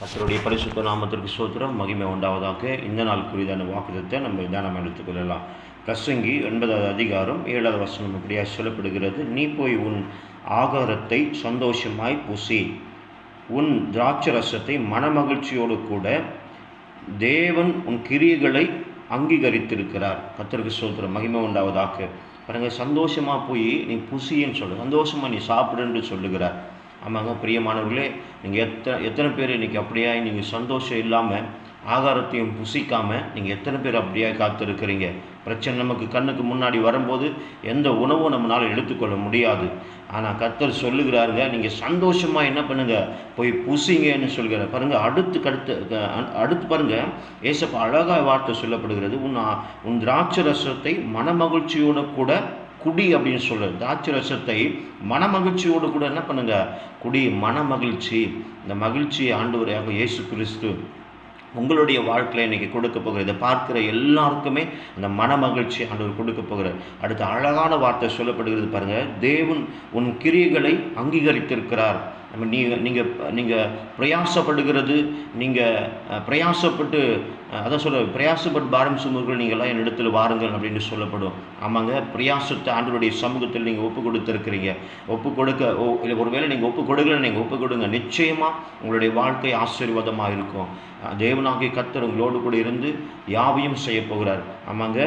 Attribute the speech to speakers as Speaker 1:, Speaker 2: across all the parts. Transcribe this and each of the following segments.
Speaker 1: கர்த்தருடைய பரிசுத்த நாமத்திற்கு ஸ்தோத்திரம், மகிமை உண்டாவதாக. இந்த நாள் குறிதான வாக்குத்தத்தை நம்ம தியானம் எடுத்துக்கொள்ளலாம். பிரசங்கி 9வது அதிகாரம் 7வது வசனம் இப்படியாக சொல்லப்படுகிறது. நீ போய் உன் ஆகாரத்தை சந்தோஷமாய் புசி, உன் திராட்சரசத்தை மனமகிழ்ச்சியோடு கூட, தேவன் உன் கிரியைகளை அங்கீகரித்திருக்கிறார். கர்த்தருக்கு ஸ்தோத்திரம், மகிமை உண்டாவதாக. பாருங்கள், சந்தோஷமாக போய் நீ புசின்னு சொல்லு, சந்தோஷமாக நீ சாப்பிடுன்னு சொல்லுகிறார். ஆமாங்க பிரியமானவர்களே, நீங்கள் எத்தனை பேர் இன்றைக்கி அப்படியா நீங்கள் சந்தோஷம் இல்லாமல் ஆகாரத்தையும் புசிக்காமல் நீங்கள் எத்தனை பேர் அப்படியா காத்திருக்கிறீங்க? பிரச்சனை நமக்கு கண்ணுக்கு முன்னாடி வரும்போது எந்த உணவும் நம்மளால் எடுத்துக்கொள்ள முடியாது. ஆனால் கர்த்தர் சொல்லுகிறாருங்க, நீங்கள் சந்தோஷமாக என்ன பண்ணுங்கள், போய் புசிங்கன்னு சொல்கிறார். பாருங்கள், அடுத்து பாருங்கள், ஏசப்பா அழகாக வார்த்தை சொல்லப்படுகிறது. உன் திராட்சை ரசத்தை மனமகிழ்ச்சியோடு கூட குடி அப்படின்னு சொல்லுறது. திராட்சை ரசத்தை மனமகிழ்ச்சியோடு கூட என்ன பண்ணுங்க, குடி. மனமகிழ்ச்சி, இந்த மகிழ்ச்சி ஆண்டவராக இயேசு கிறிஸ்து உங்களுடைய வாழ்க்கையில் இன்றைக்கி கொடுக்க போகிறார். இதை பார்க்குற எல்லாருக்குமே அந்த மனமகிழ்ச்சி ஆண்டவர் கொடுக்க போகிறார். அடுத்த அழகான வார்த்தை சொல்லப்படுகிறது பாருங்கள், தேவன் உன் கிரியைகளை அங்கீகரித்திருக்கிறார். நீங்கள் பிரயாசப்படுகிறது, நீங்கள் பிரயாசப்பட்டு பிரயாசப்பட்டு பாரம் சுமர்கள் நீங்கள்லாம் என் இடத்துல வாருங்கள் அப்படின்னு சொல்லப்படும். ஆமாங்க, பிரயாசத்தை ஆண்டவருடைய சமூகத்தில் நீங்கள் ஒப்பு கொடுத்துருக்கிறீங்க. இல்லை ஒருவேளை நீங்கள் ஒப்பு கொடுக்கல, நீங்கள் ஒப்பு கொடுங்க. நிச்சயமாக உங்களுடைய வாழ்க்கை ஆசீர்வாதமாக இருக்கும். தேவனாகிய கர்த்தர் உங்களோடு கூட இருந்து யாவையும் செய்ய போகிறார். ஆமாங்க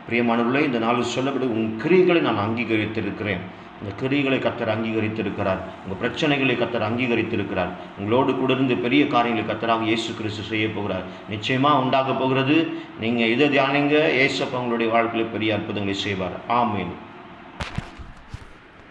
Speaker 1: பிரியமானவர்களே, இந்த நாள் சொல்லப்படும் உன் கிரியைகளை நான் அங்கீகரித்திருக்கிறேன். இந்த கிரியைகளை கர்த்தர் அங்கீகரித்திருக்கிறார். உங்கள் பிரச்சனைகளை கர்த்தர் அங்கீகரித்திருக்கிறார். உங்களோடு கூட இருந்து பெரிய காரியங்களை கர்த்தராக இயேசு கிறிஸ்து செய்ய போகிறார். நிச்சயமாக உண்டாக போகிறது. நீங்கள் இதை தியானிங்க, இயேசப்பா உங்களுடைய வாழ்க்கையில் பெரிய அற்புதங்களை செய்வார். ஆமென்.